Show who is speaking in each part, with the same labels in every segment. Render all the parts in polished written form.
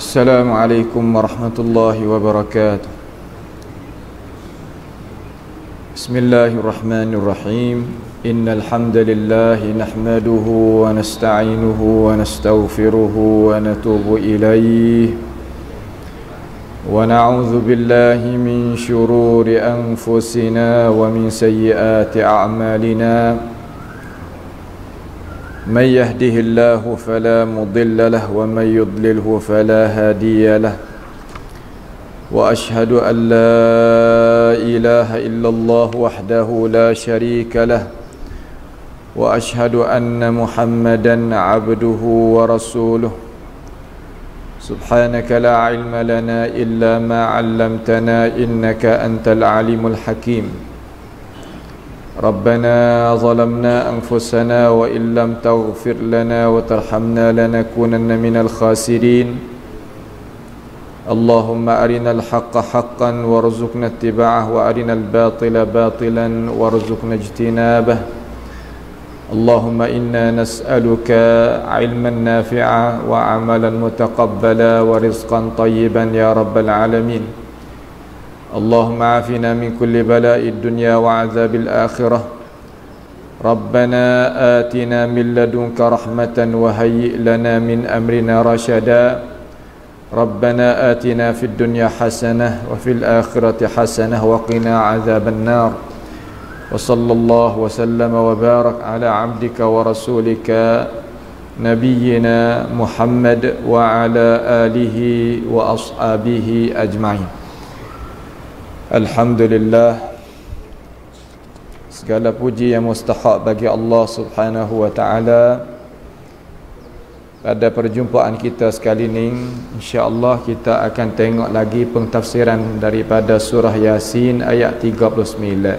Speaker 1: Assalamualaikum warahmatullahi wabarakatuh. Bismillahirrahmanirrahim. Innal hamdalillah nahmaduhu wa nasta'inuhu wa nastaghfiruhu wa natubu ilayhi wa na'udzu billahi min shururi anfusina wa min sayyiati a'malina. من يهده الله فلا مضل له ومن يضلله فلا هادي له وأشهد أن لا إله إلا الله وحده لا شريك له وأشهد أن محمدا عبده ورسوله سبحانك لا علم لنا إلا ما علمتنا إنك أنت العليم الحكيم ربنا ظلمنا أنفسنا وإن لم تغفر لنا وترحمنا لنكونن من الخاسرين اللهم أرنا الحق حقا وارزقنا اتباعه وأرنا الباطل باطلا وارزقنا اجتنابه اللهم إنا نسألك علما نافعا وعملا متقبلا ورزقا طيبا يا رب العالمين اللهم عافنا من كل بلاء الدنيا وعذاب الآخرة ربنا آتنا من لدنك رحمة وهيئ لنا من أمرنا رشدا ربنا آتنا في الدنيا حسنة وفي الآخرة حسنة وقنا عذاب النار وصلى الله وسلم وبارك على عبدك ورسولك نبينا محمد وعلى آله وأصحابه أجمعين. Alhamdulillah, segala puji yang mustahak bagi Allah Subhanahu wa taala. Pada perjumpaan kita sekali ini, insya-Allah kita akan tengok lagi pentafsiran daripada surah Yasin ayat 39.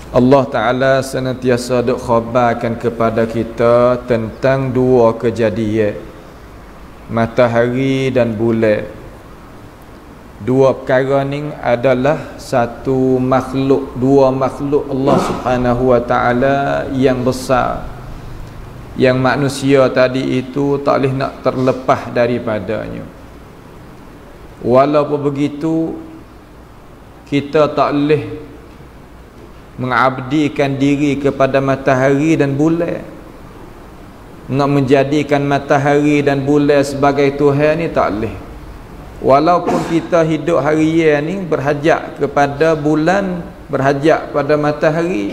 Speaker 1: Allah Taala senantiasa duk khabarkan kepada kita tentang dua kejadian, matahari dan bulan. Dua perkara ni adalah satu makhluk, dua makhluk Allah Subhanahu wa taala yang besar, yang manusia tadi itu tak boleh nak terlepas daripadanya. Walaupun begitu, kita tak boleh mengabdikan diri kepada matahari dan bulan. Nak menjadikan matahari dan bulan sebagai Tuhan ni tak boleh. Walaupun kita hidup harian ni berhajat kepada bulan, berhajat pada matahari,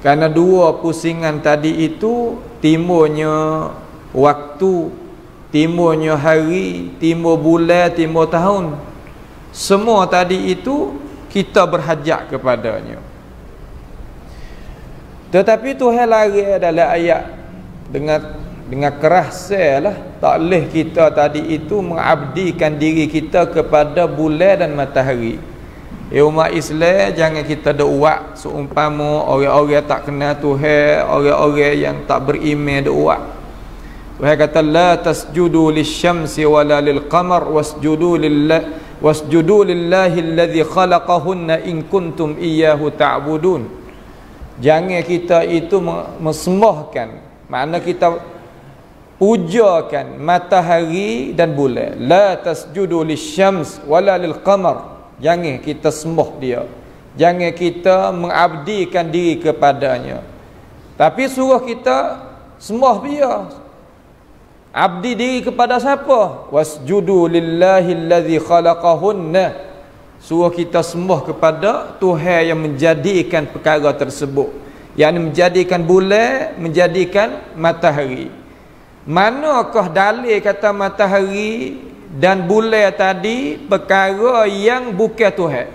Speaker 1: kerana dua pusingan tadi itu timurnya waktu, timurnya hari, timur bulan, timur tahun, semua tadi itu kita berhajat kepadanya. Tetapi Tuhan lari dalam ayat dengan keras lah, tak boleh kita tadi itu mengabdikan diri kita kepada bulan dan matahari. Umat Islam jangan kita doa seumpama orang-orang tak kenal Tuhan, orang-orang yang tak beriman doa. Tuhan kata la tasjudu lisyamsi wala lilqamar wasjudu lillahi alladhi khalaqahunna in kuntum iyyahu ta'budun. Jangan kita itu mesembahkan, makna kita pujakan matahari dan bulan. La tasjudu lisyams wala lilqamar. Jangan kita sembah dia, jangan kita mengabdikan diri kepadanya, tapi suruh kita sembah dia. Abdi diri kepada siapa? Wasjudu lillahi allazi khalaqahunna. Suruh kita sembah kepada Tuhan yang menjadikan perkara tersebut, yang menjadikan bulan, menjadikan matahari. Manakah dalil kata matahari dan bulan tadi perkara yang bukan Tuhan?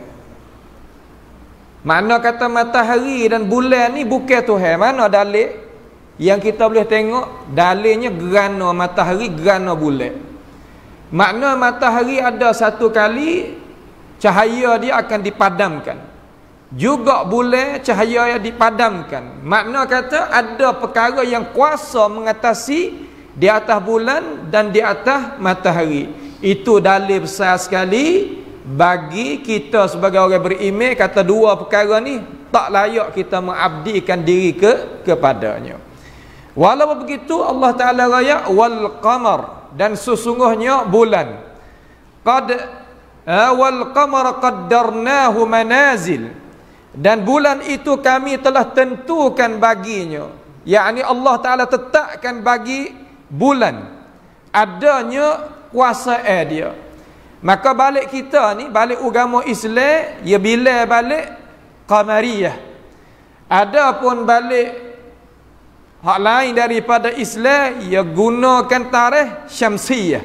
Speaker 1: Mana kata matahari dan bulan ni bukan Tuhan? Mana dalil yang kita boleh tengok? Dalilnya gerana matahari, gerana bulan. Makna matahari ada satu kali cahaya dia akan dipadamkan, juga bulan cahaya yang dipadamkan. Makna kata ada perkara yang kuasa mengatasi di atas bulan dan di atas matahari. Itu dalil besar sekali bagi kita sebagai orang beriman. Kata dua perkara ni tak layak kita mengabdikan diri kepadanya. Walaupun begitu Allah Ta'ala raya wal qamar, dan sesungguhnya bulan. Wal qamar qaddarnahu manazil, dan bulan itu kami telah tentukan baginya, yakni Allah Ta'ala tetapkan bagi bulan adanya kuasa dia. Maka balik kita ni, balik agama Islam, ya bila balik qamariyah. Adapun balik hak lain daripada Islam, ia gunakan tarikh syamsiyah.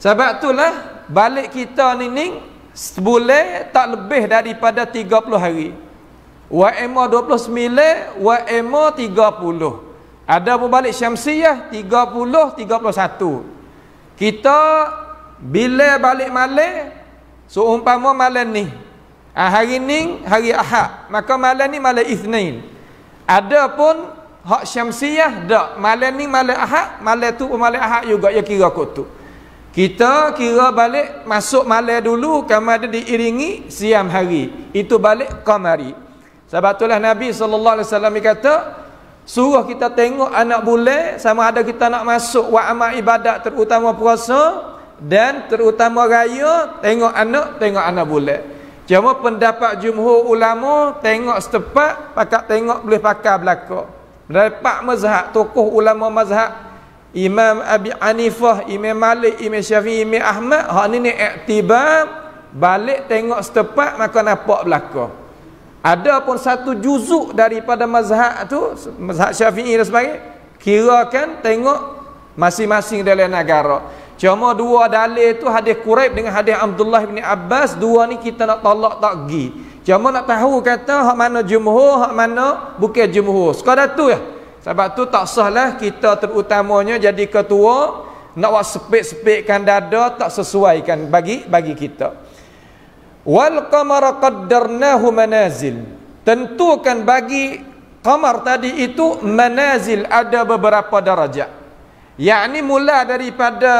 Speaker 1: Sebab itulah balik kita ni sebulan tak lebih daripada 30 hari. Wa ema 29, wa ema 30. Ada pun balik syamsiyah 30, 31. Kita bila balik malam, seumpama malam ni, hari ni hari Ahad, maka malam ni malam Isnin. Ada pun hak syamsiyah dak, malam ni malam Ahad, malam tu malam Ahad juga, ya kira kot tu. Kita kira balik masuk malam dulu, kemudian diiringi siam hari, itu balik qamari. Sebab itulah Nabi SAW kata, suruh kita tengok anak bulan, sama ada kita nak masuk wa amal ibadat, terutama puasa dan terutama raya, tengok anak bulan. Cuma pendapat jumhur ulama, tengok setepat, pakat tengok boleh pakai belaka. Dapat mazhab, tokoh ulama mazhab Imam Abi Hanifah, Imam Malik, Imam Syafi'i, Imam Ahmad, hak ni iktibar, balik tengok setepat maka nampak belaka. Ada pun satu juzuk daripada mazhab tu, mazhab Syafi'i dan sebagainya, kirakan tengok masing-masing dalam negara. Cuma dua dalil tu, hadis Quraib dengan hadis Abdullah bin Abbas, dua ni kita nak tolak tak pergi. Cuma nak tahu kata hak mana jumhur, hak mana bukan jumhur. Sekadar tu ya. Sebab tu tak sahlah kita terutamanya jadi ketua nak buat sepik-sepikkan dada, tak sesuaikan bagi kita. Wal qamara qaddarnahu manazil, tentukan bagi qamar tadi itu manazil, ada beberapa darajat. Yakni mula daripada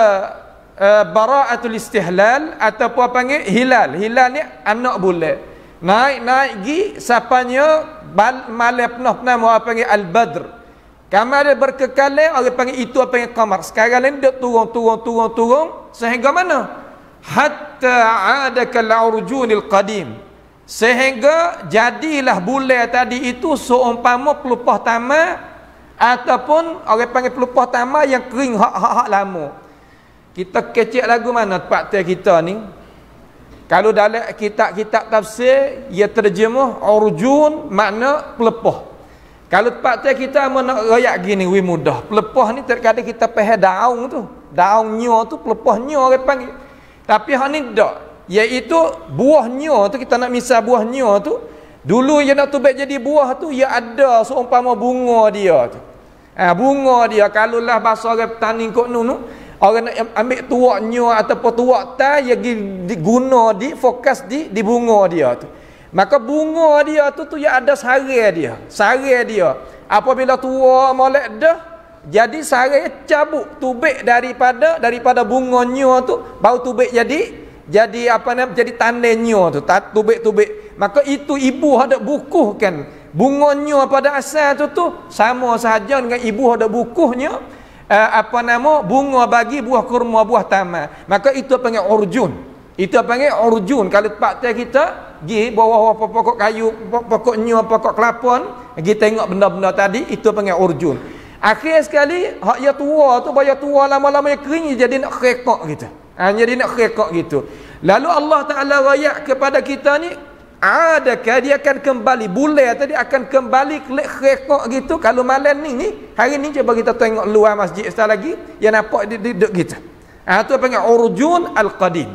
Speaker 1: bara'atul istihlal ataupun panggil hilal. Hilal ni anak bulan. Naik gi sapanya malam penuh panggil al-badr. Kamar berkekalan, orang panggil itu apa yang qamar. Sekarang ni dia turun sehingga mana? Hatta ada kal urjunil qadim, sehingga jadilah bulan tadi itu seumpama pelupas tamak, ataupun orang panggil pelupas tamak yang kering hak lama. Kita kecek lagu mana tempat kita ni? Kalau dalam kitab-kitab tafsir, ia terjemah urjun makna pelepah. Kalau tempat kita nak royak gini, wi mudah. Pelepah ni terkadang kita pakai daun tu. Daunnya tu pelepahnya orang panggil. Tapi hak ni tak. Iaitu buahnya tu, kita nak misal buahnya tu. Dulu ia nak tubik jadi buah tu, ia ada seumpama bunga dia tu. Bunga dia, kalau lah bahasa orang petani kot nu, orang nak ambil tuaknya ataupun tuak tai, ia guna fokus di bunga dia tu. Maka bunga dia tu ya ada sari dia. Apabila tua molek dah, jadi sari cabuk tubik daripada bunganya tu, baru tubik jadi apa nama, jadi tandanya tu, tubik. Maka itu ibu hendak bukuhkan bunganya pada asal tu sama sahaja dengan ibu hendak bukuhnya bunga bagi buah kurma, buah tamar. Maka itu panggil urjun. Itu panggil urjun. Kalau tempat kita pergi bawah pokok kayu, pokoknya pokok kelapa, pergi tengok benda-benda tadi, itu panggil urjun. Akhir sekali hak ya tua tu, bayar tua lama-lama ya kering, jadi nak rekok gitu. Jadi nak rekok gitu. Lalu Allah Taala rayak kepada kita ni, adakah dia akan kembali, bulan tadi akan kembali rekok gitu. Kalau malam ni hari ni cuba kita tengok luar masjid sekali lagi, yang nampak duduk gitu. Itu panggil urjun al-qadim.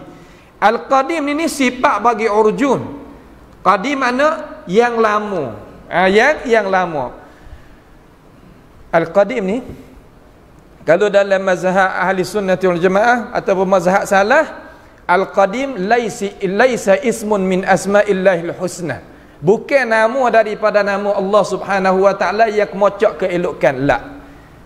Speaker 1: Al-qadim ini sifat bagi urjun. Qadim mana? Yang lama. Yang lama. Al-qadim ni, kalau dalam mazhab ahli sunnah wal jamaah ataupun mazhab salah, al-qadim laisa ismun min asma'illahil husna. Bukan nama daripada nama Allah Subhanahu wa taala yang kemocok keelokan, la.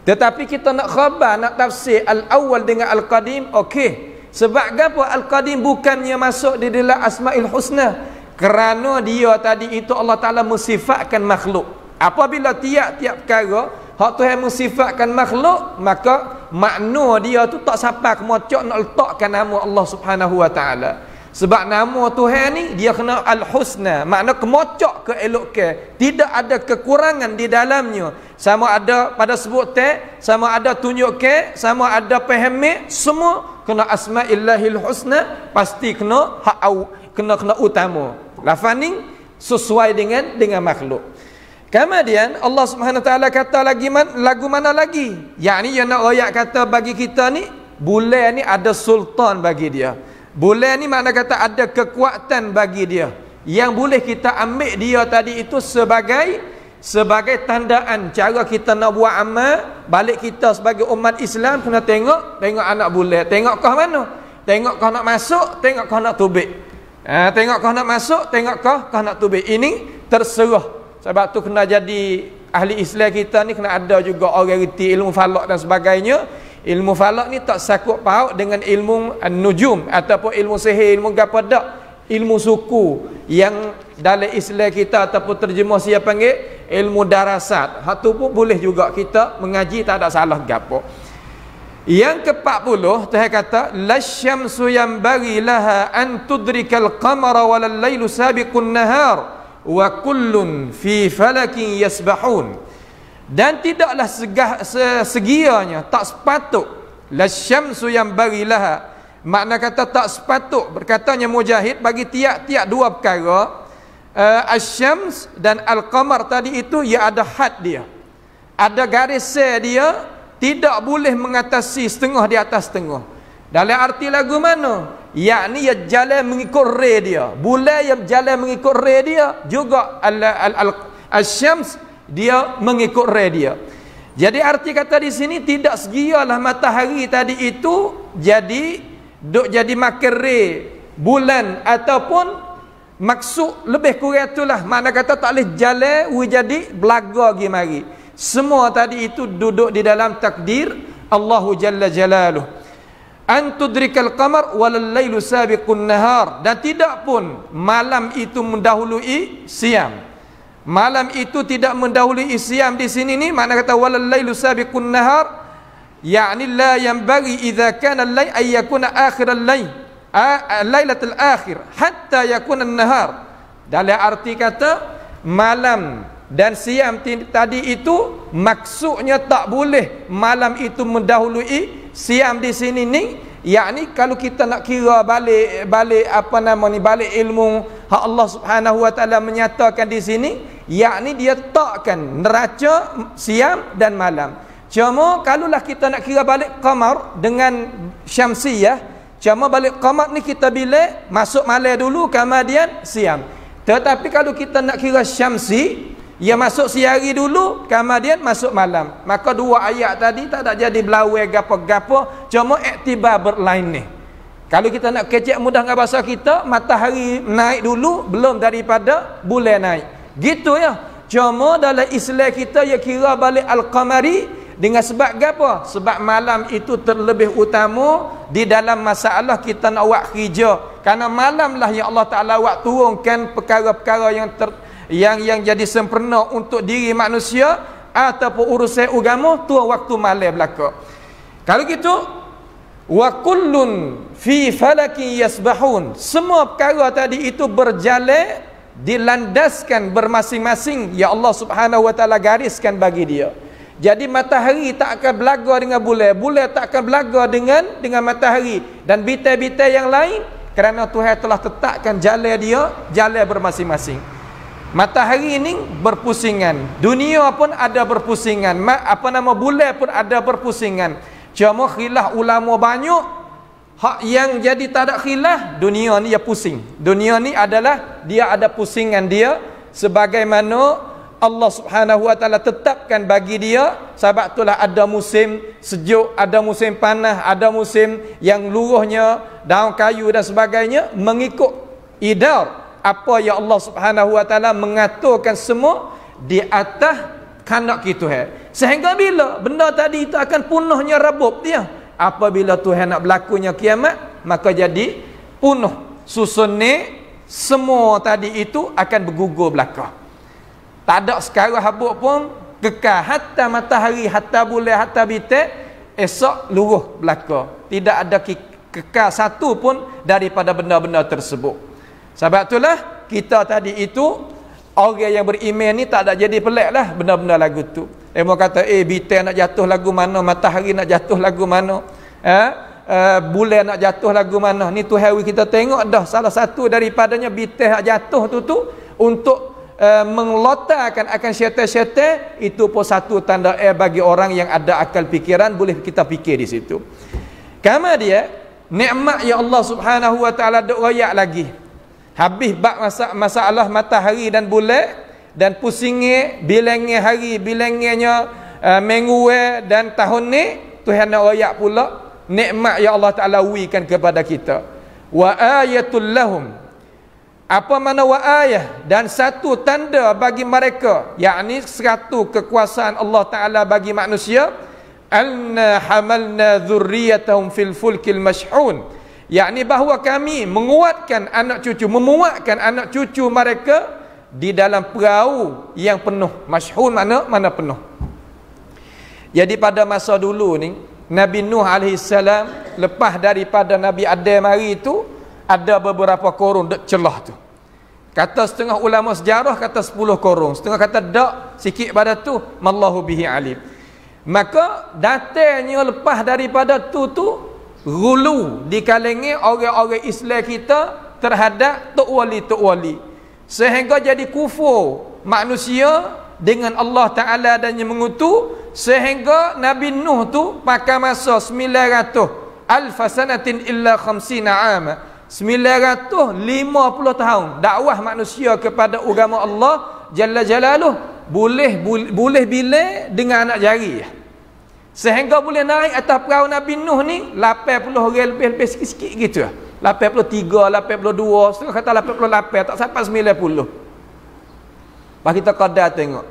Speaker 1: Tetapi kita nak khabar, nak tafsir al-awwal dengan al-qadim, okey. Sebab apa al-qadim bukannya masuk di dalam asma'il husna? Kerana dia tadi itu Allah Ta'ala mensifatkan makhluk. Apabila tiap-tiap perkara Hak Tuhan mensifatkan makhluk, maka makna dia tu tak sampai kemocok nak letakkan nama Allah Subhanahu wa taala. Sebab nama Tuhan ni dia kena Al-Husna, makna kemocok keelokkan, tidak ada kekurangan di dalamnya. Sama ada pada sebut sama ada tunjuk sama ada pahami, semua kena Asmaillahil Husna, pasti kena kena utama. Lafaz ni sesuai dengan makhluk. Kemudian Allah Subhanahu wa taala kata lagi lagu mana lagi? Yakni yang nak royak kata bagi kita ni, bulan ni ada sultan bagi dia. Bulan ni makna kata ada kekuatan bagi dia, yang boleh kita ambil dia tadi itu sebagai tandaan cara kita nak buat amal. Balik kita sebagai umat Islam kena tengok anak bulan. Tengok kau mana? Tengok kau nak masuk, tengok kau nak tubik. Tengok kau nak masuk, tengok kau nak tubik. Ini terserah. Sebab tu kena jadi ahli Islam kita ni kena ada juga orang reti ilmu falak dan sebagainya. Ilmu falak ni tak sakut paut dengan ilmu nujum ataupun ilmu sihir, ilmu gapadak, ilmu suku yang dalam Islam kita ataupun terjemah siapa panggil ilmu darasat. Hak tu pun boleh juga kita mengaji, tak ada salah gapo. Yang ke-40 Tuhan kata lasyamsu yanbaghi laha an tudrikal qamara walal lailu sabiqun nahar wa kullun fi falakin yasbahun. Dan tidaklah segianya, tak sepatut, lasyamsu yanbaghi laha, makna kata tak sepatut, berkatanya Mujahid, bagi tiap-tiap dua perkara, asyams dan al-qamar tadi itu ia ada had dia, ada garis dia, tidak boleh mengatasi setengah di atas setengah. Dalam arti lagu mana? Yakni ia jalan mengikut ray dia, bulan yang jalan mengikut ray dia, juga asyams dia mengikut ray dia. Jadi arti kata di sini tidak segialah matahari tadi itu jadi makan ray bulan, ataupun maksud lebih kurang itulah, makna kata tak boleh jalan jadi belaga gi mari. Semua tadi itu duduk di dalam takdir Allahu Jalla Jalaluh. An tudrikal qamar walal lailu sabiqun nahar, dan tidak pun malam itu mendahului siang. Malam itu tidak mendahului siang di sini ni, makna kata walal lailu sabiqun nahar, yakni la yanbaghi idza kana al-lail ay yakuna akhir al-lail, lailatul akhir hatta yakuna an-nahar. Dalam arti kata malam dan siang tadi itu maksudnya tak boleh malam itu mendahului siang di sini ni. Yakni kalau kita nak kira balik balik ilmu hak Allah Subhanahu wa taala menyatakan di sini, yakni dia takkan neraca siang dan malam. Cuma kalaulah kita nak kira balik qamar dengan syamsiyah, cuma balik qamar ni kita bila masuk malam dulu kemudian siang. Tetapi kalau kita nak kira syamsi, ia masuk siari dulu kemudian masuk malam. Maka dua ayat tadi tak ada jadi belawai gapo-gapo, cuma iktibar berlain ni. Kalau kita nak kecek mudah dengan bahasa kita, matahari naik dulu belum daripada bulan naik. Gitu ya. Cuma dalam Islam kita ia kira balik al-qamari dengan sebab gapo? Sebab malam itu terlebih utama di dalam masalah kita nak buat kerja. Karena malam lah yang Allah Taala buat turunkan perkara-perkara yang jadi sempurna untuk diri manusia ataupun urusan agama, tu waktu malam belaka. Kalau gitu, wa kullun fi falakin yasbahun, semua perkara tadi itu berjalan dilandaskan bermasing-masing ya Allah Subhanahu wa taala gariskan bagi dia. Jadi matahari tak akan belaga dengan bulan, bulan tak akan belaga dengan matahari dan bintang-bintang yang lain, kerana Tuhan telah tetapkan jalan dia, jalan bermasing-masing. Matahari ini berpusingan, dunia pun ada berpusingan, bulan pun ada berpusingan. Cuma khilaf ulama banyak, hak yang jadi tak ada khilaf, dunia ni dia pusing. Dunia ni adalah dia ada pusingan dia, sebagaimana Allah Subhanahu wa taala tetapkan bagi dia. Sebab itulah ada musim sejuk, ada musim panas, ada musim yang luruhnya daun kayu dan sebagainya, mengikut idar apa yang Allah Subhanahu wa taala mengaturkan semua di atas kandak kita. Sehingga bila benda tadi itu akan punahnya rebub dia, apabila Tuhan nak berlakunya kiamat, maka jadi punah susun ni semua tadi itu akan bergugur belaka. Tak ada sekarang habuk pun kekal hatta matahari, hatta bulan, hatta bintang, esok luruh belaka. Tidak ada kekal satu pun daripada benda-benda tersebut. Sebab itulah kita tadi itu orang yang beriman ni tak ada jadi pelik lah benda-benda lagu tu. Mereka kata bintang nak jatuh lagu mana, matahari nak jatuh lagu mana, bulan nak jatuh lagu mana. Ni Tuhan kita tengok dah salah satu daripadanya bintang nak jatuh tu untuk mengelotakan akan syaitan-syaitan. Itu pun satu tanda bagi orang yang ada akal fikiran, boleh kita fikir di situ. Kama dia nikmat yang Allah Subhanahu wa taala dok royak lagi. Habis bab masalah matahari dan bulan dan pusingnya bilangnya hari, bilangnya minggu dan tahun ni, Tuhan nak royak pula nikmat yang Allah Taala wikan kepada kita. Wa ayatul lahum, apa mana wa ayah, dan satu tanda bagi mereka, yakni satu kekuasaan Allah Taala bagi manusia, anna hamalna dzurriyyatahum fil fulkil mashhun, yakni bahawa kami menguatkan anak cucu, memuatkan anak cucu mereka di dalam perahu yang penuh. Mashhun mana penuh. Jadi pada masa dulu ni Nabi Nuh AS lepas daripada Nabi Adam hari itu, ada beberapa korun dek celah tu. Kata setengah ulama sejarah kata 10 korun, setengah kata dak sikit pada tu, mallahu bihi alim. Maka datangnya lepas daripada tu gulu di kalangan orang-orang Islam kita terhadap tok wali, sehingga jadi kufur manusia dengan Allah Ta'ala dan yang mengutu, sehingga Nabi Nuh tu pakai masa 900 alfasanatin illa 50 ama, 950 tahun dakwah manusia kepada agama Allah Jalla Jalaluh, boleh bila dengan anak jari, sehingga boleh naik atas perahu Nabi Nuh ni 80 orang lebih sikit-sikit gitu lah. 83, 82, setengah kata 88, tak sampai 90. Bah kita qadar tengok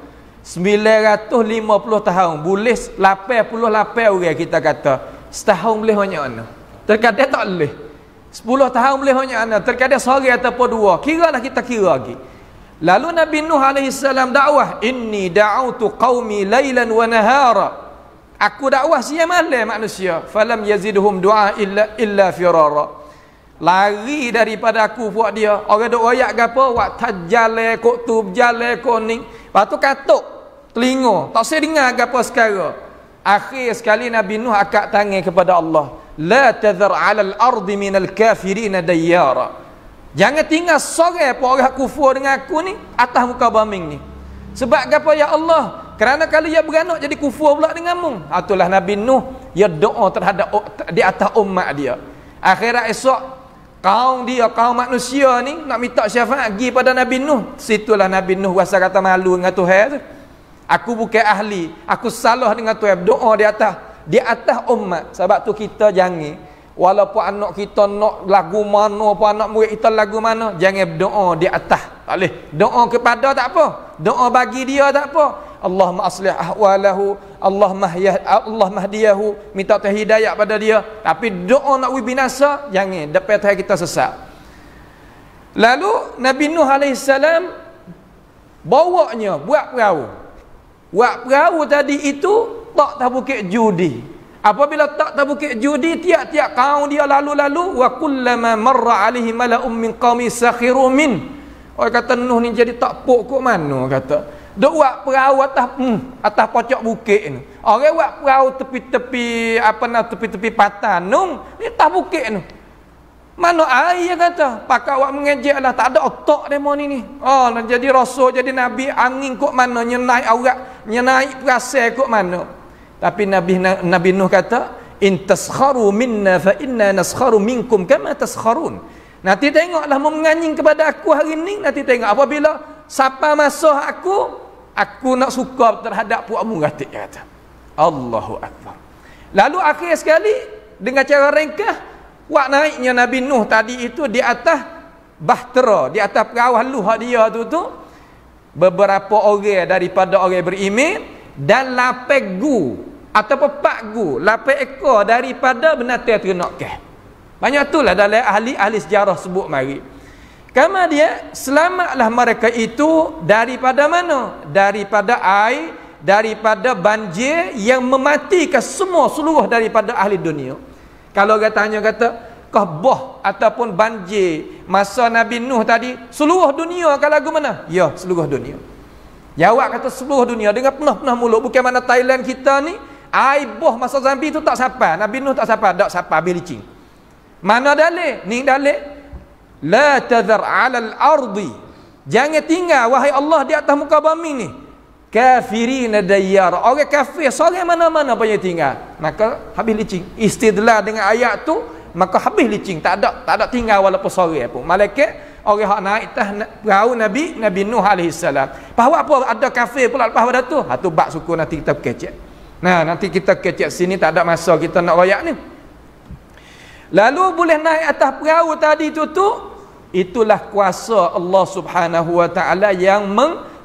Speaker 1: 950 tahun boleh 88 orang, kita kata setahun boleh banyak mana, terkadang tak boleh 10 tahun boleh banyak mana, terkadang sehari ataupun dua, kiralah kita kira lagi. Lalu Nabi Nuh AS dakwah, inni da'autu qaumi lailan wa nahara, aku dakwah siang malam manusia, falam yazidhum du'a illa firara, lari daripada aku buat dia. Orang duk royak gapo, wak tajale kok tu berjale kok ni, lepas tu katuk telinga, tak saya dengar gapo sekarang. Akhir sekali Nabi Nuh akak tangan kepada Allah, la tadhar 'alal ardi minal kafirin dayyara, jangan tinggal seorang pun orang kufur dengan aku ni atas muka bumi ni. Sebab gapo ya Allah? Kerana kalau ia beranak jadi kufur pula denganmu. Itulah Nabi Nuh, dia doa terhadap di atas umat dia. Akhirat esok kaum manusia ni nak minta syafaat pergi pada Nabi Nuh. Situlah Nabi Nuh rasa kata malu dengan Tuhan tu. Aku bukan ahli, aku salah dengan Tuhan, doa di atas umat. Sebab tu kita jangan, walaupun anak kita nak lagu mana, apa anak murid kita lagu mana, jangan berdoa di atas. Tak boleh. Doa kepada tak apa, doa bagi dia tak apa. Allahumma aslih ahwalahu, Allah mahdiyahu, minta Tuhan hidayah pada dia. Tapi doa nak binasa, jangan, dapat Tuhan kita sesat. Lalu Nabi Nuh AS bawanya buat perahu tadi itu tak tabukit judi. Apabila tak tabukit judi, tiap-tiap kaum dia lalu-lalu, wa kullama marra alaihi mala'um min qaumi sakhiru min. Orang kata Nuh ni jadi tak pok kok mana, kata duk buat perahu atas pocok bukit ni. Orang buat perahu tepi-tepi tepi-tepi patan nung ni atas bukit ni. Mana air, kata pakai awak mengejek lah, tak ada otak demo ni. Oh, jadi rasul, jadi nabi, angin kok mana, nyenai aurat, nyenai perasaan kok mana. Tapi Nabi Nuh kata, in taskharu minna fa inna naskharu minkum kama taskharun. Nanti tengoklah menganjing kepada aku hari ni, nanti tengok apabila siapa masa aku nak suka terhadap puakmu, kata. Allahu Akbar. Lalu akhir sekali dengan cara ringkas, wak naiknya Nabi Nuh tadi itu di atas bahtera, di atas perahu haluh dia tu beberapa orang daripada orang beriman dan 8 gu atau 4 gu, 8 ekor daripada binatang ternakan. Banyak itulah dalam ahli sejarah sebut mari. Kama dia selamatlah mereka itu daripada mana? Daripada air daripada banjir yang mematikan seluruh daripada ahli dunia. Kalau orang tanya kata kahbah ataupun banjir masa Nabi Nuh tadi seluruh dunia ke lagu mana? Ya, seluruh dunia. Jawab kata seluruh dunia dengan penuh-penuh mulut. Bukan mana Thailand kita ni air boh masa Zambi tu tak sampai. Nabi Nuh tak sampai, tak sampai habis licin. Mana dalil? Ni dalil. La tadhar 'alal ardi. Jangan tinggal wahai Allah di atas muka bumi ni kafirina dayyar. Orang kafir seorang mana-mana pun tinggal. Maka habis licin. Istidlal dengan ayat tu, maka habis licin. Tak ada tinggal walaupun seorang pun. Malaikat orang hak naik atas perahu Nabi Nuh alaihi salam. Bahawa apa ada kafir pula lepas pada tu? Ha tu bab suku nanti kita kecek. Nah, nanti kita kecek sini tak ada masa kita nak royak ni. Lalu boleh naik atas perahu tadi tu, itulah kuasa Allah Subhanahu wa taala yang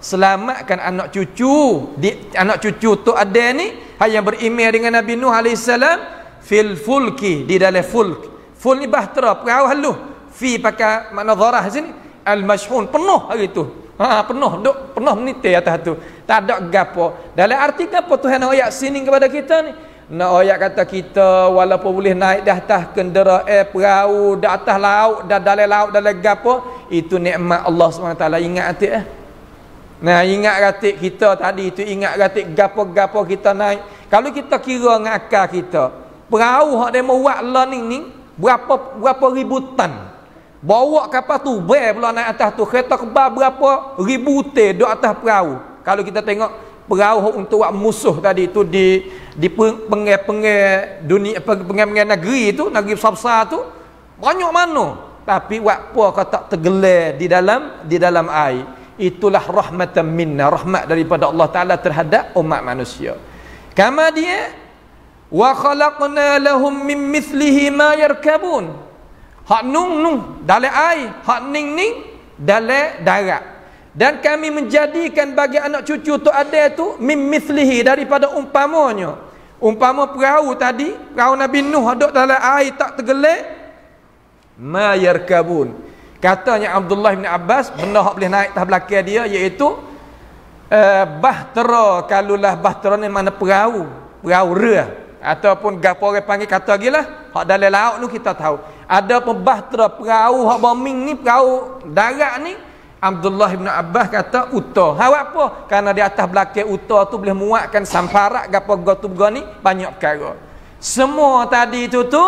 Speaker 1: selamatkan anak cucu. Anak cucu tu ada ni yang beriman dengan Nabi Nuh alaihi salam fil fulki, di dalam fulk. Ful ni bahtera, perahu halus. Fi pakai makna dharah sini, al mashhun, penuh hari tu. Penuh menitir atas tu. Tak ada gapo. Dalam arti gapo Tuhan nak ayat sini kepada kita ni? Nak ayat kata kita walaupun boleh naik di atas kenderaan perahu, di atas laut, dalam laut, dalam gapo, itu nikmat Allah SWT. Ingat hati Nah, ingat ratik kita tadi tu, ingat ratik gapo-gapo kita naik. Kalau kita kira dengan akal kita, perahu hak dia buat learning ni berapa ribu tan. Bawa kapal tu pula naik atas tu, kereta kebal berapa ribu te duduk atas perahu. Kalau kita tengok perahu untuk buat musuh tadi tu di pengai-pengai dunia, pengai-pengai negeri tu, negeri besar-besar tu banyak mana. Tapi buat apa kau tak tergelar di dalam air. Itulah rahmatan minna, rahmat daripada Allah Taala terhadap umat manusia. Kama dia wa khalaqna lahum min mithlihi ma yarkabun. Hak nung dalam air, hak ning dalam darat. Dan kami menjadikan bagi anak cucu tu ada tu min mithlihi, daripada umpamanya. Umpama perahu tadi, perahu Nabi Nuh duduk dalam air tak tergelar, ma yarkabun. Katanya Abdullah bin Abbas, benda hak boleh naik atas belakang dia iaitu bahtera. Kalulah bahtera ni mana perahu reh ataupun gapo orang panggil kata gilah, hak dalam laut tu kita tahu. Ada pembahtera perahu hak bombing ni, perahu darat ni, Abdullah bin Abbas kata uta. Hak apa? Karena di atas belakang uta tu boleh muatkan samparak gapo gotu-go ni banyak perkara. Semua tadi tu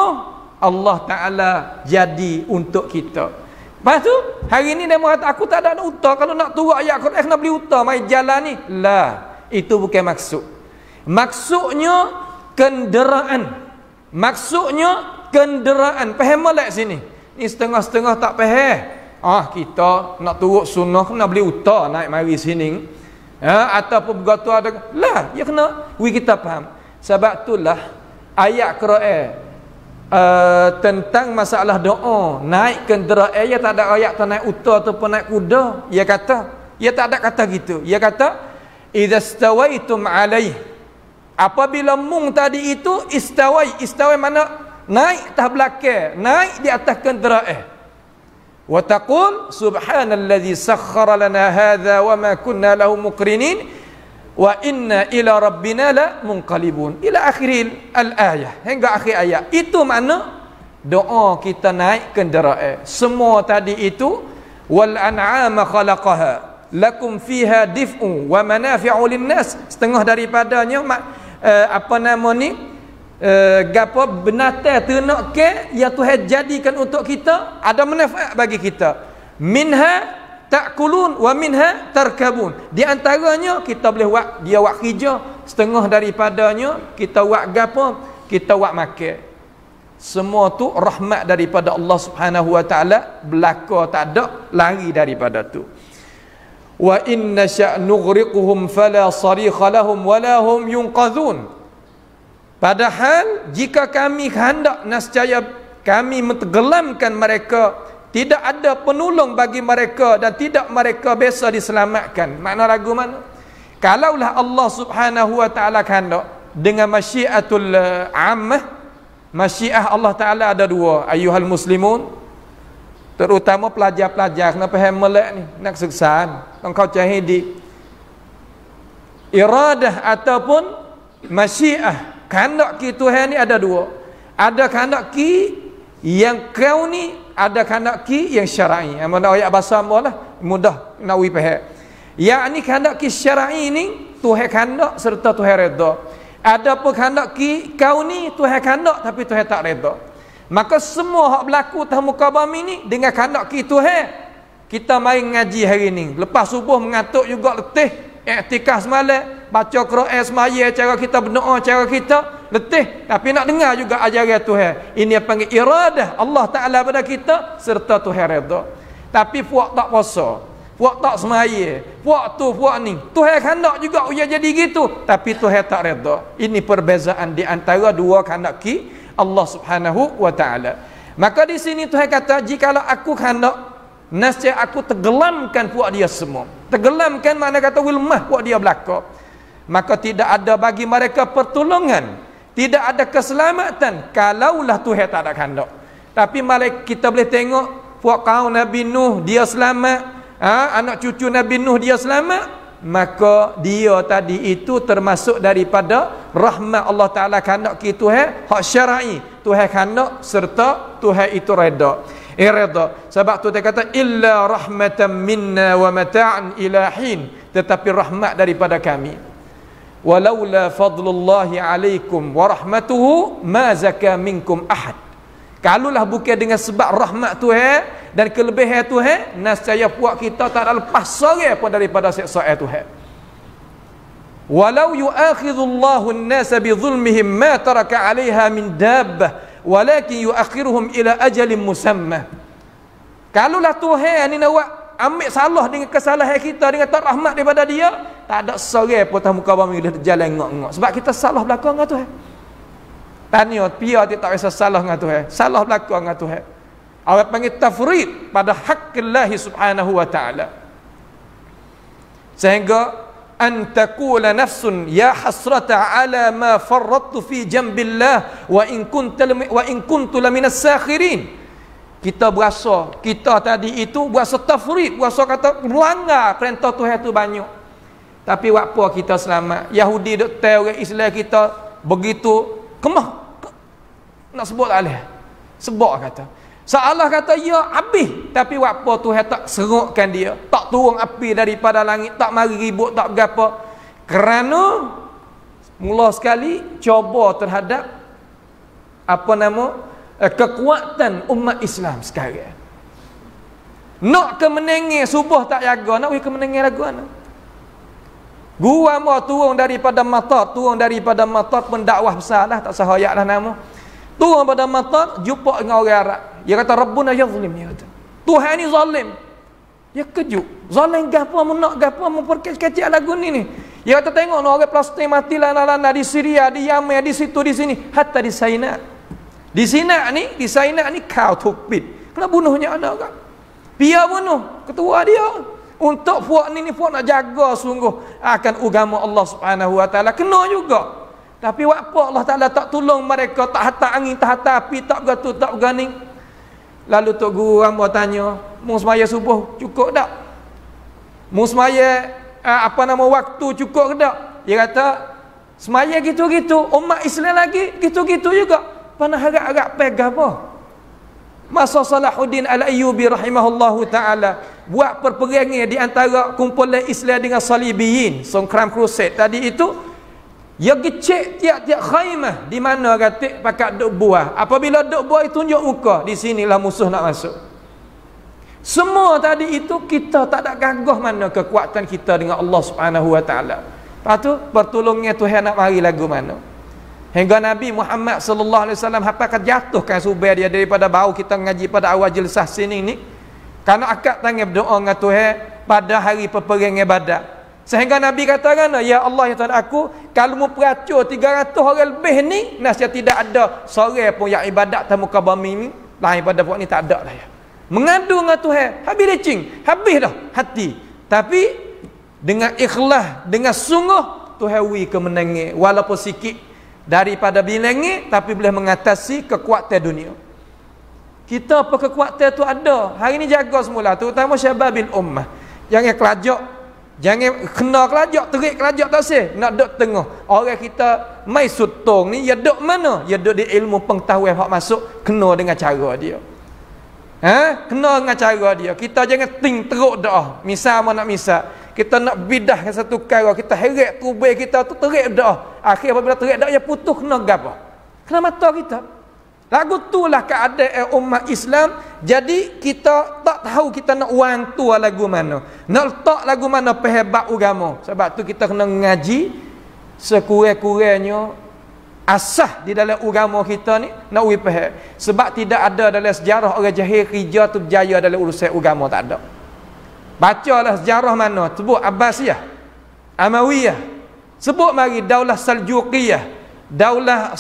Speaker 1: Allah Taala jadi untuk kita. Lepas tu hari ni dia kata aku tak ada uta, kalau nak turun ayat Quran kena beli uta mai jalan ni. Lah, itu bukan maksud. Maksudnya kenderaan. Faham tak sini? Ni setengah-setengah tak faham. Kita nak turut sunnah kena beli uta naik mari sini. Ataupun begitu ada. Lah, ya kena kita faham. Sebab itulah ayat Quran tentang masalah doa naik kenderaan, ia tak ada ayat tak naik uta ataupun naik kuda. Ia tak ada kata gitu. Ia kata idza stawaitum alaih, apabila mung tadi itu istawai mana naik atas belakang, naik di atas kenderaan. Wa taqul subhanallazi sakhkhara lana hadza wa ma kunna lahu muqrinin wa inna ila rabbina la munqalibun ila akhiril al-ayah, hingga akhir ayat. Itu makna doa kita naik kenderaan. Semua tadi itu wal an'ama khalaqaha lakum fiha dif'u wa manafi'u lin-nas, setengah daripadanya apa nama ni gapo binatang ternak ke yang Tuhan jadikan untuk kita, ada manfaat bagi kita. Minha ta'kulun wa minha tarkabun. Di antaranya kita boleh buat dia buat kerja, setengah daripadanya kita buat gapo, kita buat makan. Semua tu rahmat daripada Allah Subhanahu wa taala, belaka tak ada lari daripada tu. Wa inna sya'nughriquhum fala sarikha lahum wala hum yunqadhun. Padahal jika kami hendak nescaya kami mentenggelamkan mereka, tidak ada penolong bagi mereka dan tidak mereka biasa diselamatkan. Makna lagu mana? Kalaulah Allah Subhanahu wa taala hendak dengan masyiatul ammah, masyiah Allah taala ada dua, ayyuhal muslimun, terutama pelajar-pelajar kena faham melek ni, nak seksan engkau cahidi. Iradah ataupun masyiah. Kehendak ki Tuhan ni ada dua. Ada kehendak ki yang kauni, ada kehendak ki yang syar'i. Mana ayat bahasa lah mudah nak faham. Yang ni kehendak ki syar'i ni Tuhan kehendak serta Tuhan redha. Ada pun kehendak ki kauni, Tuhan kehendak tapi Tuhan tak redha. Maka semua hak berlaku atas muka bumi ni dengan kehendak ki Tuhan. Kita mari ngaji hari ni. Lepas subuh mengantuk juga letih. Iktikaf semalam, baca Quran semaya, cara kita berdoa, cara kita letih, tapi nak dengar juga ajaran Tuhan. Ini yang panggil iradah Allah Taala pada kita serta Tuhan redha. Tapi puak tak puasa, puak tak semaya, puak tu puak ni, Tuhan kehendak juga uya jadi gitu, tapi Tuhan tak redha. Ini perbezaan di antara dua kehendak ki Allah Subhanahu wa taala. Maka di sini Tuhan kata, jikalau aku kehendak, nasib aku tenggelamkan puak dia semua. Tenggelamkan mana kata wilmah puak dia belaka. Maka tidak ada bagi mereka pertolongan, tidak ada keselamatan kalaulah Tuhan tak ada kehendak. Tapi malaikat kita boleh tengok puak kaum Nabi Nuh dia selamat, anak cucu Nabi Nuh dia selamat, maka dia tadi itu termasuk daripada rahmat Allah Taala kehendak ki Tuhan hak syar'i. Tuhan kehendak serta Tuhan itu redha. Redha. Sebab tu dia kata illa rahmatan minna wa mata'an ila hin, tetapi rahmat daripada kami. Walaula fadlullahi alaikum wa rahmatuhu ma zaka minkum ahad. Kalaulah bukan dengan sebab rahmat Tuhan dan kelebihan Tuhan, nescaya puak kita tak ada lepas seorang pun daripada siksaan Tuhan. Walau yu'akhidhullahu an-nasa bi dhulmihim ma taraka 'alaiha min dabbah walakin yuakhiruhum ila ajalin musamma. Kalaulah Tuhan ni nak ambil salah dengan kesalahan kita, dengan tak rahmat daripada dia, tak ada seorang pun atas muka bumi boleh berjalan ngok-ngok. Sebab kita salah belakang dengan Tuhan. Tanya pia dia tak biasa salah dengan Tuhan, salah belakang dengan Tuhan. Orang panggil tafrid pada haqqillahi subhanahu wa ta'ala. Sehingga an taqula nafsun ya hasrata ala ma farrattu fi jambillah wa in kuntu laminas sakhirin. Kita berasa kita tadi itu berasa tafrid, berasa kata melanggar perintah Tuhan tu banyak. Tapi apa kita selamat. Yahudi dok tahu orang Islam kita begitu kemah nak sebut alih. Sebab kata seolah kata ya habis, tapi apa Tuhan tak serukkan dia, tak turun api daripada langit, tak mari ribut, tak berapa, kerana mula sekali coba terhadap apa nama kekuatan umat Islam sekarang. Nak ke menengih subuh tak jaga, nak pergi ke menengih lagu mana? Gua mau turun daripada matar, pun dakwah besar lah, tak sahayat lah nama. Turun pada matar, jumpa dengan orang Arab. Dia kata Rabbuna yazlim, dia kata Tuhan ni zalim. Dia kejut, zalim gapo mu nak gapo mu perkecil lagu ni. Dia kata tengok orang Palestin mati lana-lana di Syria, di Yaman, di situ di sini, hatta di Saina. Di Saina ni kau tukbit. Kena bunuhnya anak kan. Dia bunuh ketua dia. Untuk puak ni puak nak jaga sungguh akan agama Allah Subhanahu wa taala, kena juga. Tapi apa Allah Taala tak tolong mereka, tak hantar angin, tak hantar api, tak gatu, tak ganing. Lalu tok guru hamba tanya, "Mu semaya subuh cukup tak? Mu semaya waktu cukup ke tak?" Dia kata, "Semaya gitu-gitu, umat Islam lagi gitu-gitu juga." Pana harap-harap pegang apa? Masa Salahuddin Al-Ayyubi rahimahullahu taala buat perperangan di antara kumpulan Islam dengan Salibiyin, songkram crusade tadi itu, dia gecek tiap-tiap khaimah di mana kata pakat duk buah. Apabila duk buah tunjuk muka, di sinilah musuh nak masuk. Semua tadi itu kita tak ada gagah mana kekuatan kita dengan Allah Subhanahu wa taala. Lepas tu pertolongan Tuhan nak mari lagu mana? Hingga Nabi Muhammad sallallahu alaihi wasallam hapakan jatuhkan subir dia daripada bau kita mengaji pada awal jilsah sini ni. Karena akad tangan berdoa dengan Tuhan pada hari peperangan Badar. Sehingga Nabi katakan, "Ya Allah ya Tuhan aku, kalau mu peracur 300 orang lebih ni, nasya tidak ada seorang pun yang ibadat atas muka bumi ni lain pada puak ni, tak ada dah ya." Mengadu dengan Tuhan, habis lecing, habis dah hati. Tapi dengan ikhlas, dengan sungguh Tuhan wi kemenangan walaupun sikit daripada bilangnya, tapi boleh mengatasi kekuatan dunia. Kita apa kekuatan tu ada. Hari ni jaga semula, terutama syababil ummah yang kelajak Jangan kena kelajak, terik kelajak tak sih. Nak duduk tengah. Orang kita mai sutong ni, dia duduk mana? Dia duduk di ilmu pengetahuan hak masuk, kena dengan cara dia. Kena dengan cara dia. Kita jangan ting teruk dah. Misal mana nak misal. Kita nak bidahkan satu perkara, kita heret tubuh kita tu terik dah. Akhir apabila terik dah, dia putus kena gapo? Kena mata kita. Lagu itulah keadaan umat Islam. Jadi kita tak tahu kita nak wang tu lagu mana. Nak letak lagu mana pehebat agama. Sebab tu kita kena ngaji sekurang-kurangnya asah di dalam agama kita ni nak uji faham. Sebab tidak ada dalam sejarah orang jahil kerja tu berjaya dalam urusan agama, tak ada. Bacalah sejarah mana, sebut Abbasiyah, Amawiyah, sebut mari Daulah Saljuqiyah, Daulah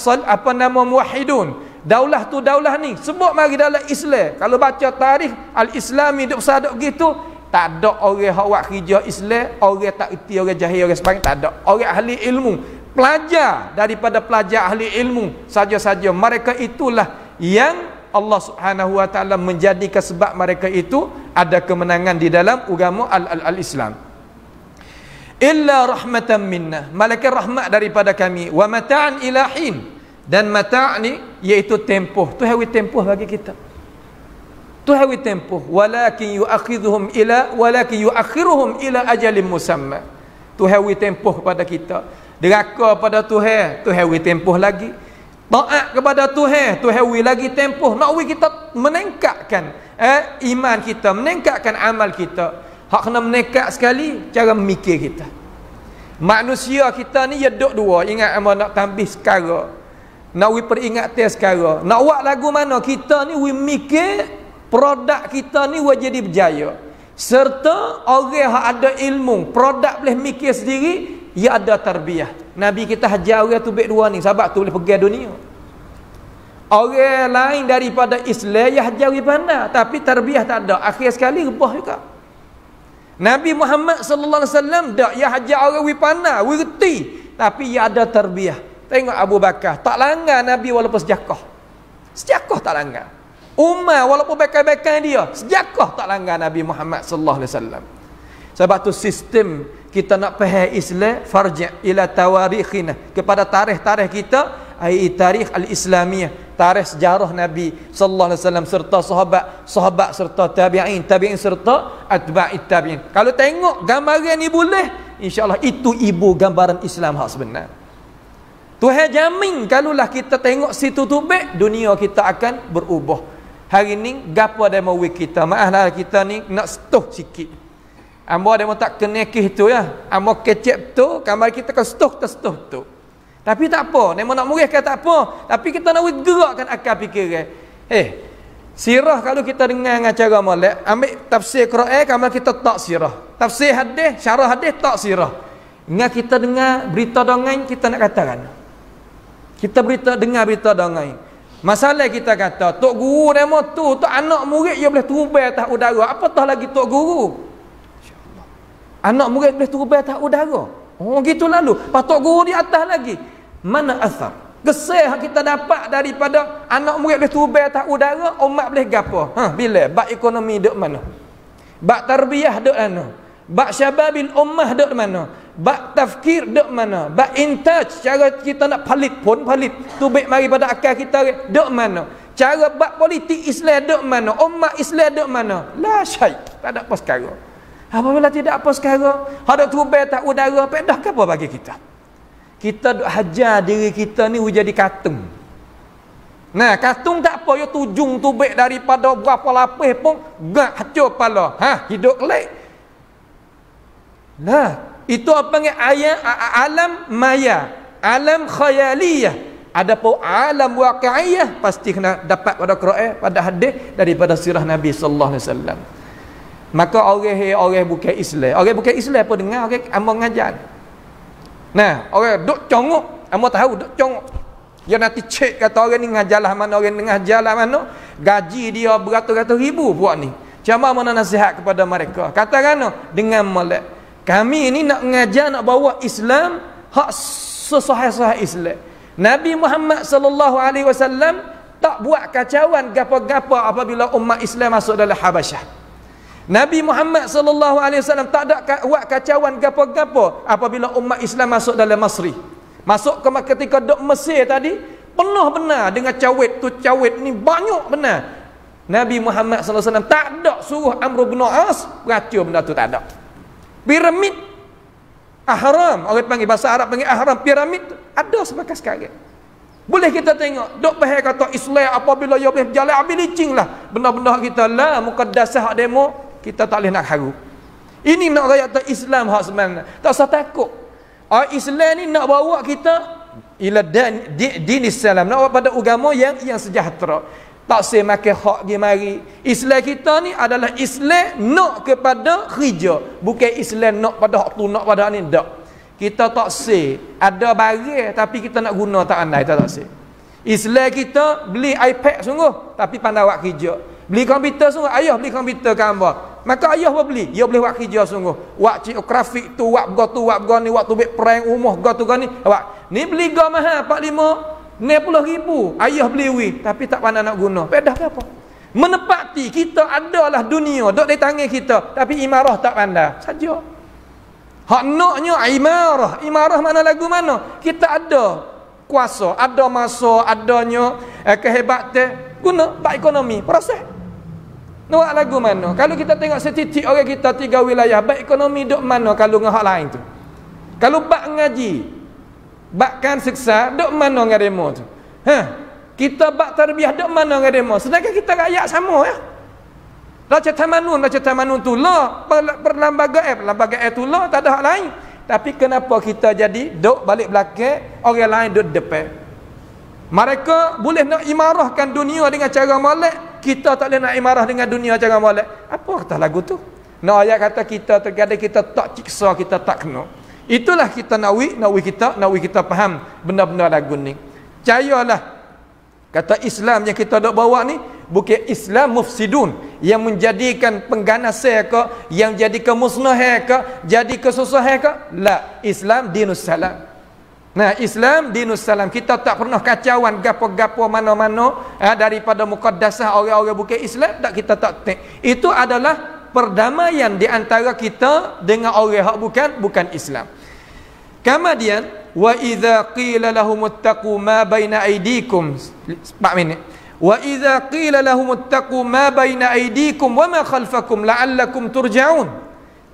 Speaker 1: Muwahhidun. Daulah tu daulah ni, sebut mari dalam Islam. Kalau baca tarikh al-Islami duk sadok gitu, tak ada orang hak buat kerja Islam, orang tak erti, orang jahil, orang sebagainya, tak ada. Orang ahli ilmu, pelajar daripada pelajar ahli ilmu saja-saja, mereka itulah yang Allah Subhanahu wa taala menjadikan sebab mereka itu ada kemenangan di dalam agama al-Islam. Illa rahmatan minna, malaikat rahmat daripada kami, wa mata'an ila hin, dan mata' ni iaitu tempoh. Tu hawi tempoh bagi kita. Tu hawi tempoh. Walakin yuakhiruhum ila ajalin musamma. Tu hawi tempoh kepada kita. Deraka pada Tuhan, tu hawi tempoh lagi. Taat kepada Tuhan, tu hawi lagi tempoh. Nak kita meningkatkan iman kita, meningkatkan amal kita. Hak kena meningkat sekali cara memikir kita. Manusia kita ni ya duk dua. Ingat amal nak tambih sekarang. Nak peringatan sekarang. Nak buat lagu mana kita ni mikir produk kita ni jadi berjaya. Serta orang yang ada ilmu, produk boleh mikir sendiri, ia ada tarbiyah. Nabi kita hajar orang tu baik dua ni, sebab tu boleh pergi dunia. Orang lain daripada Islam yang hajar pandai, tapi tarbiyah tak ada. Akhir sekali rebah juga. Nabi Muhammad sallallahu alaihi wasallam dak ya hajar orang pandai, reti, tapi ia ada tarbiyah. Tengok Abu Bakar, tak langgar Nabi walaupun sejakah. Sejakah tak langgar. Umar walaupun bekal-bekal dia, sejakah tak langgar Nabi Muhammad sallallahu alaihi wasallam. Sebab tu sistem kita nak faham Islam, farji' ila tawarikhina, kepada tarikh-tarikh kita, ai tarikh al-islamiyah, tarikh sejarah Nabi sallallahu alaihi wasallam serta sahabat serta tabi'in serta atba'it tabi'in. Kalau tengok gambaran ni boleh, insya-Allah itu ibu gambaran Islam hak sebenar. Tuhan jamin kalaulah kita tengok situ tu baik, dunia kita akan berubah. Hari ni gapo demo week kita, maaflah kita ni nak setuh sikit. Amba demo tak kenekih tu ya. Amba kecep tu, kamar kita kan setuh tu. Tapi tak apa, demo nak murihkan tak apa, tapi kita nak gerakkan akal fikiran. Sirah kalau kita dengar dengan cara molek, ambil tafsir Quran, kamar kita tak sirah. Tafsir hadis, syarah hadis tak sirah. Ingat kita dengar berita dongeng, kita nak katakan. Kita dengar berita dongeng. Masalah kita kata, tok guru demo tu, tok anak murid dia boleh terbang atas udara. Apatah lagi tok guru? Insya-Allah. Anak murid boleh terbang atas udara. Oh gitu lalu. Pas tok guru di atas lagi. Mana asar? Kesah kita dapat daripada anak murid boleh terbang atas udara, umat boleh gapo? Bila? Bab ekonomi duk mana? Bab tarbiyah duk mana? Bab syababil ummah duk mana? Bak tafkir duk mana? Bak intaj, cara kita nak palit pun palit. Tu baik mari pada akal kita duk mana? Cara bak politik Islam duk mana? Umat Islam duk mana? La syai. Tak ada apa sekarang. Apabila tidak apa sekarang, hendak terbang tak udara, pedah ke apa bagi kita? Kita duk hajar diri kita ni jadi katung. Nah, katung tak apa, yo tujung tu baik daripada berapa lapis pun gak hancur kepala. Hidup kelak. Nah, itu apa panggil alam maya, alam khayaliyah. Adapun alam waqi'iyah pasti kena dapat pada Quran, pada hadis daripada sirah Nabi sallallahu alaihi wasallam. Maka orang bukan Islam, orang bukan Islam pun dengar orang ambo ngajar. Nah, orang duk congok, ambo tahu duk congok. Dia nanti cek kata orang ni ngajarlah mana, orang ni ngajarlah mana, gaji dia beratus-ratus ribu buat ni. Cuma mana nasihat kepada mereka? Katakan dengan molek, kami ini nak mengajar, nak bawa Islam hak sesahih-sahih Islam. Nabi Muhammad sallallahu alaihi wasallam tak buat kacauan gapo-gapo apabila umat Islam masuk dalam Habasyah. Nabi Muhammad sallallahu alaihi wasallam tak ada buat kacauan gapo-gapo apabila umat Islam masuk dalam Masri. Masuk ketika dok Mesir tadi, penuh benar dengan cawit tu, cawit ni banyak benar. Nabi Muhammad sallallahu alaihi wasallam tak ada suruh Amr bin As beracau benda tu, tak ada. Piramid ahram, orang panggil bahasa Arab panggil ahram, piramid ada sampai sekarang. Boleh kita tengok dok bahaya kata Islam apabila ia boleh berjalan ambil licing lah benda-benda kita lah muqaddasah hak demo, kita tak boleh nak haru. Ini nak rakyat Islam hak sebenarnya. Tak usah takut. Islam ni nak bawa kita ila din Islam, nak bawa pada agama yang sejahtera. Tak say makan hak gi mari. Islam kita ni adalah Islam nak kepada kerja, bukan Islam nak pada hak tu, nak pada ni tak. Kita tak say ada barang tapi kita nak guna tak pandai, kita tak say. Islam kita beli iPad sungguh tapi pandai buat kerja. Beli komputer sungguh, ayah beli komputer gambar. Maka ayah apa beli? Dia boleh buat kerja sungguh. Buat grafik tu, buat bego tu, buat bego ni, buat tubik prank rumah go tu ni. Buat. Ni beli go mahal 45 90,000. Ayah beli tapi tak pandai nak guna. Pedah ke apa? Menepati kita adalah dunia dok di tangan kita tapi imarah tak pandai saja. Hak naknya imarah mana lagu mana? Kita ada kuasa, ada masa, adanya kehebatan guna bab ekonomi, proses. Nak lagu mana? Kalau kita tengok setitik orang kita 3 wilayah, bab ekonomi duk mana kalau dengan hak lain tu? Kalau bab ngaji, bab kan siksa duk mana dengan demo tu? Kita bab tarbiyah duk mana dengan demo? Sedangkan kita rakyat sama ya. Raja tamanun tu lah, perlembagaan tu lah, tak ada hak lain. Tapi kenapa kita jadi duk balik belakang, orang lain duk depan? Mereka boleh nak imarahkan dunia dengan cara molek, kita tak boleh nak imarah dengan dunia cara molek. Apa kata lagu tu? Nak ayat kata kita terkadang kita tak ciksa, kita tak kena. Itulah kita nak kita faham benda-benda lagu ni. Percayalah, kata Islam yang kita dok bawa ni bukan Islam mufsidun yang menjadikan pengganasai ke, yang jadi kemusnahan ke, jadi kesusahan ke. La, Islam dinus salam. Nah, Islam dinus salam. Kita tak pernah kacauan gapo-gapo mana-mana daripada muqaddasah orang-orang bukan Islam, tak, kita tak take. Itu adalah perdamaian di antara kita dengan orang hak bukan Islam. Kemudian wa idza qila lahum ittaqu ma baina aydikum 4 minit. Wa idza qila lahum ittaqu ma baina aydikum wa ma khalfakum la'allakum turja'un.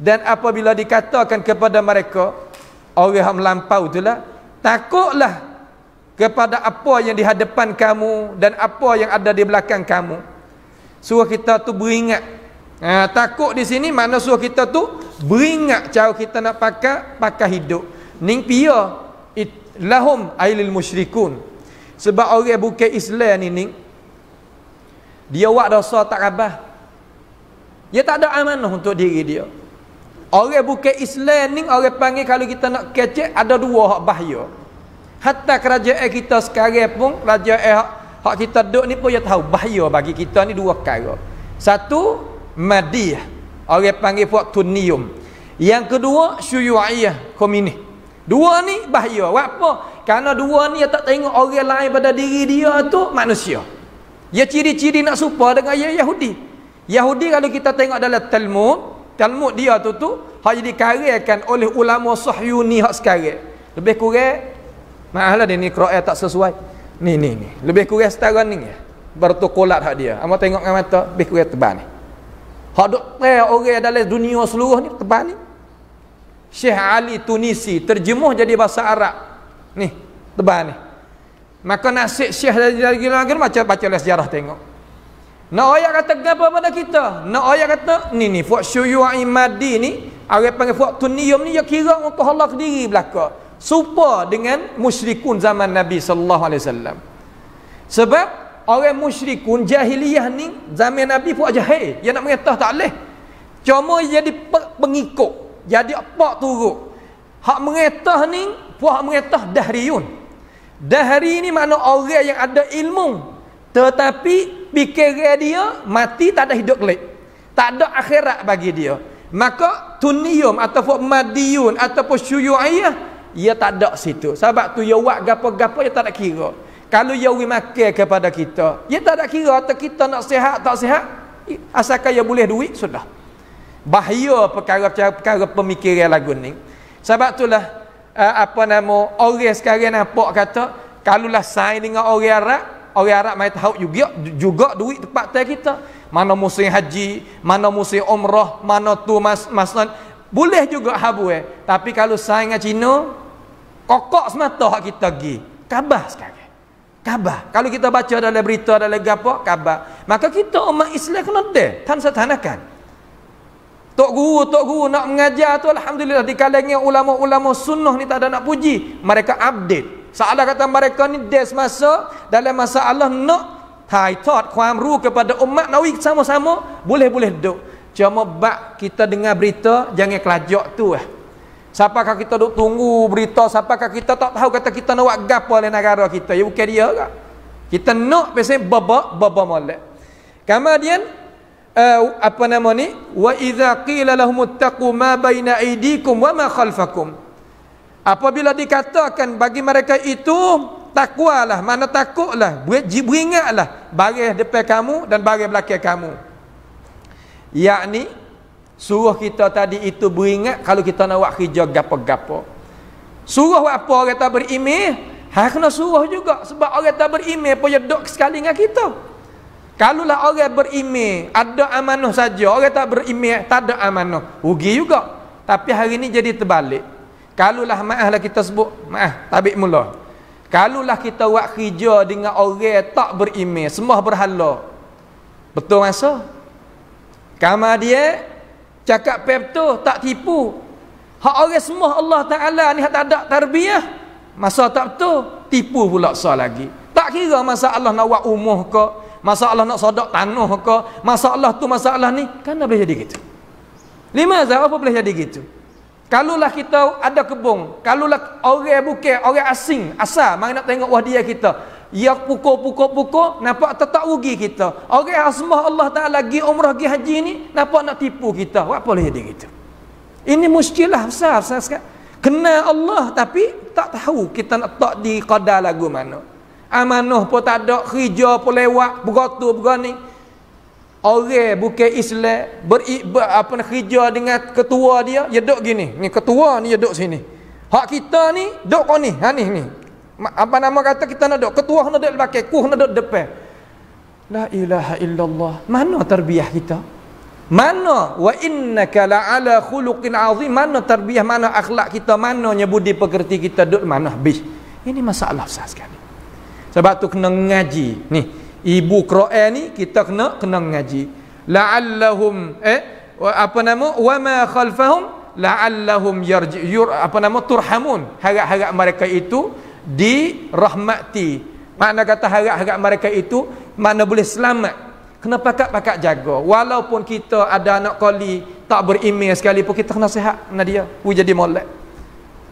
Speaker 1: Dan apabila dikatakan kepada mereka orang yang melampau itulah, takutlah kepada apa yang di hadapan kamu dan apa yang ada di belakang kamu. Suruh kita tu beringat. Takut di sini makna suruh kita tu beringat cara kita nak pakai hidup. Ning pia lahum ailil musyrikun. Sebab orang bukan Islam ni ning, dia buat dosa tak rabah. Dia tak ada amanah untuk diri dia. Orang bukan Islam ni orang panggil, kalau kita nak kecek ada 2 hak bahaya. Hatta kerajaan kita sekarang pun, kerajaan hak kita duduk ni pun dia tahu bahaya bagi kita ni 2 perkara. Satu, madiyah, orang panggil fortunium. Yang kedua, syuyu'iyah, komunis. 2 ni bahaya. Apa? Kerana 2 ni dia tak tengok orang lain pada diri dia tu manusia. Dia ciri-ciri nak serupa dengan Yahudi. Yahudi kalau kita tengok dalam Talmud dia tu hak jadi karyakan oleh ulama Sahyuni hak sekarang. Lebih kurang maaflah dia ni Quran tak sesuai. Ni. Lebih kurang setara ni ya. Bertokolat hak dia. Amo tengok dengan mata lebih kurang tebal ni. Hak dok orang dalam dunia seluruh ni tebal ni. Syekh Ali Tunisi terjemuh jadi bahasa Arab. Ni, tebal ni. Maka nasib Syekh lagi baca sejarah tengok. Nak ayat kata apa pada kita? Nak ayat kata ni fuat syuyu'i madi ni, orang panggil fuat tuniyum ni, dia kira untuk Allah diri belaka. Serupa dengan musyrikun zaman Nabi sallallahu alaihi wasallam. Sebab orang musyrikun jahiliyah ni zaman Nabi fuat jahil, dia nak mengetah tak boleh. Cuma jadi pengikut. Jadi apa turut? Hak mengetah ni, puak mengetah dahriyun. Dahri ni makna orang yang ada ilmu, tetapi pikiran dia mati, tak ada hidup kelak. Tak ada akhirat bagi dia. Maka tuniyum ataupun madiyun ataupun syuyu'iyah, ia tak ada situ. Sebab tu dia buat gapo-gapo dia tak ada kira. Kalau dia makan kepada kita, dia tak ada kira atau kita nak sihat tak sihat, asalkan dia boleh duit sudah. Bahaya perkara pemikiran lagu ni. Sebab itulah orang sekarang nampak kata kalulah saing dengan orang Arab mai tahu juga duit tempat tai kita. Mana musim haji, mana musim umrah, mana tu masnad boleh juga habue. Tapi kalau saing dengan Cina, kokok semata hak kita pergi. Khabar sekarang. Khabar. Kalau kita baca dalam berita dalam gapo, khabar. Maka kita umat Islam kena tanakan. Tok guru nak mengajar tu alhamdulillah di kalangan ulama-ulama sunnah ni tak ada nak puji. Mereka update. Seolah kata mereka ni des masa dalam masalah nak tauhidความรู้ kepada umat nawi sama-sama boleh duduk. Cuma bak kita dengar berita jangan kelajak tu Siapakah kita duk tunggu berita, siapakah kita tak tahu kata kita nak buat gapo oleh negara kita. Ya bukan dia ke? Kita nak biasa baba molek. Kemudian wa idza qila lahum ittaqu ma baina aydikum wa ma khalfakum. Apabila dikatakan bagi mereka itu takwalah, mana takutlah, beringatlah baris depan kamu dan baris belakang kamu. Yakni suruh kita tadi itu beringat kalau kita nak buat kerja gapo-gapo. Suruh buat apa orang tak berimeh, kena suruh juga sebab orang tak berimeh pun duduk sekali dengan kita. Kalulah orang berimeh ada amanah saja, orang tak berimeh tak ada amanah, rugi juga. Tapi hari ni jadi terbalik. Kalulah maaflah kita sebut tabik mula. Kalulah kita buat kerja dengan orang tak berimeh, semua berhala. Betul masa? Kamar dia cakap betul, tak tipu. Hak orang semua Allah Taala ni hak tak ada tarbiyah, masa tak betul, tipu pula sah lagi. Tak kira masalah nak buat umuh ke, masalah nak sodak tanah ke, masalah tu masalah ni, kan boleh jadi gitu. Limaza apa boleh jadi gitu? Kalulah kita ada kebun, kalulah orang bukan orang asing, asal mari nak tengok wadiah kita. Ya pukul, nampak tak rugi kita. Orang semua Allah Taala pergi umrah, pergi haji ni, nampak nak tipu kita. Apa boleh jadi gitu? Ini muskilah besar sekali. Kenal Allah tapi tak tahu kita nak tak di qadar lagu mana. Amanah pun tak ada, kerja pun lewat, begotu begani. Orang bukan Islam kerja dengan ketua dia, dia duduk gini. Ni ketua ni dia duduk sini. Hak kita ni duduk kau ni. Ha ni. Apa nama kata kita nak duduk, ketua nak duduk belakang, ku nak duduk depan. La ilaha illallah. Mana tarbiyah kita? Mana wa innaka la'ala khuluqin azim? Mana tarbiyah, mana akhlak kita, mananya budi pekerti kita duduk mana habis. Ini masalah besar sekali. Sebab tu kena ngaji. Ni ibu Quran ni kita kena ngaji. La'allahum wa ma khalfahum la'allahum turhamun. Harap-harap mereka itu dirahmati. Makna kata harap-harap mereka itu mana boleh selamat. Kena pakat-pakat jaga. Walaupun kita ada anak kali tak berimeh sekalipun, kita kena sihat dengan dia. Wi jadi molek.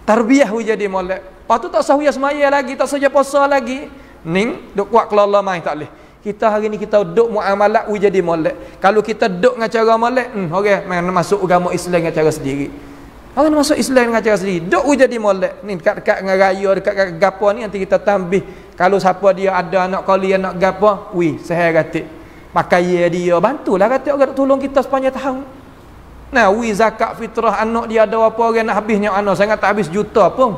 Speaker 1: Tarbiyah wi jadi molek. Lepas tu tak sah semaya lagi, tak sah puasa lagi. Ning duk kuat kelola mai tak leh. Kita hari ni kita duk muamalat wi jadi molek. Kalau kita duk dengan cara molek, orang masuk agama Islam dengan cara sendiri. Orang masuk Islam dengan cara sendiri. Duk wi jadi molek. Ni dekat-dekat dengan raya, dekat gapo ni nanti kita tambih. Kalau siapa dia ada anak kali anak gapo, wi sehari gatik. Pakai dia bantulah kata orang tolong kita sepanjang tahun. Nah, wi zakat fitrah anak dia ada apa orang nak habisnya anak sangat tak habis juta pun.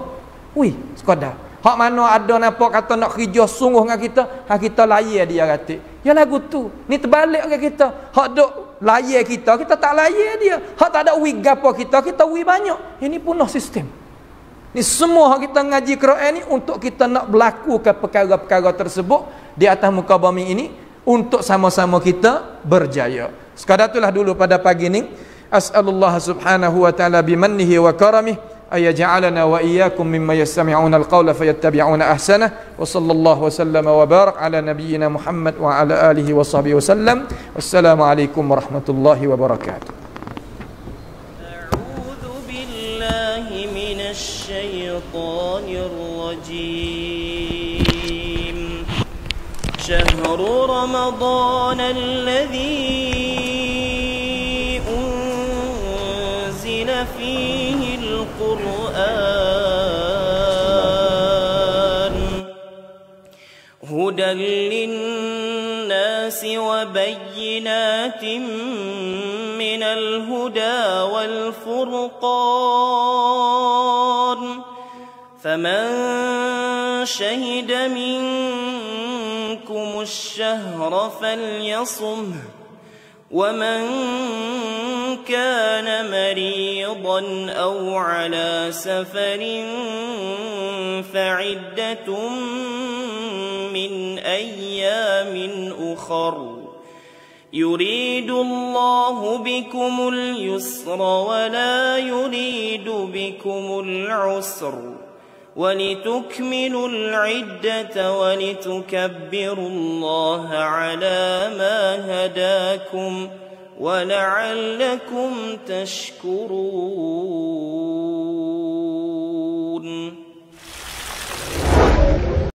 Speaker 1: Wi sekadar. Hak mana ada nampak kata nak kerja sungguh dengan kita, hak kita layar dia kata. Ya lagu tu. Ni terbalik orang kita. Hak duk layar kita tak layar dia. Hak tak ada wi gapo kita wi banyak. Ini punah sistem. Ni semua hak kita ngaji Quran ni untuk kita nak berlaku ke perkara-perkara tersebut di atas muka bumi ini untuk sama-sama kita berjaya. Sekadar itulah dulu pada pagi ni. As'alullah subhanahu wa ta'ala bimannihi wa karamih ayaj'alana wa iyyakum mimma yastami'una al-qawla fayattabi'una ahsanah wa sallallahu wa sallama wa barak ala nabiyyina Muhammad wa ala alihi wa sahbihi wa sallam. Wassalamu alaikum warahmatullahi wabarakatuh.
Speaker 2: A'udzu billahi minasy syaithanir rajim. شهر رمضان الذي أنزل فيه القرآن هدى للناس وبينات من الهدى والفرقان فمن شهد منكم الشهر فليصمه ومن كان مريضا أو على سفر فعدة من أيام أخر يريد الله بكم اليسر ولا يريد بكم العسر ولتكملوا العدة ولتكبروا الله على ما هداكم ولعلكم تشكرون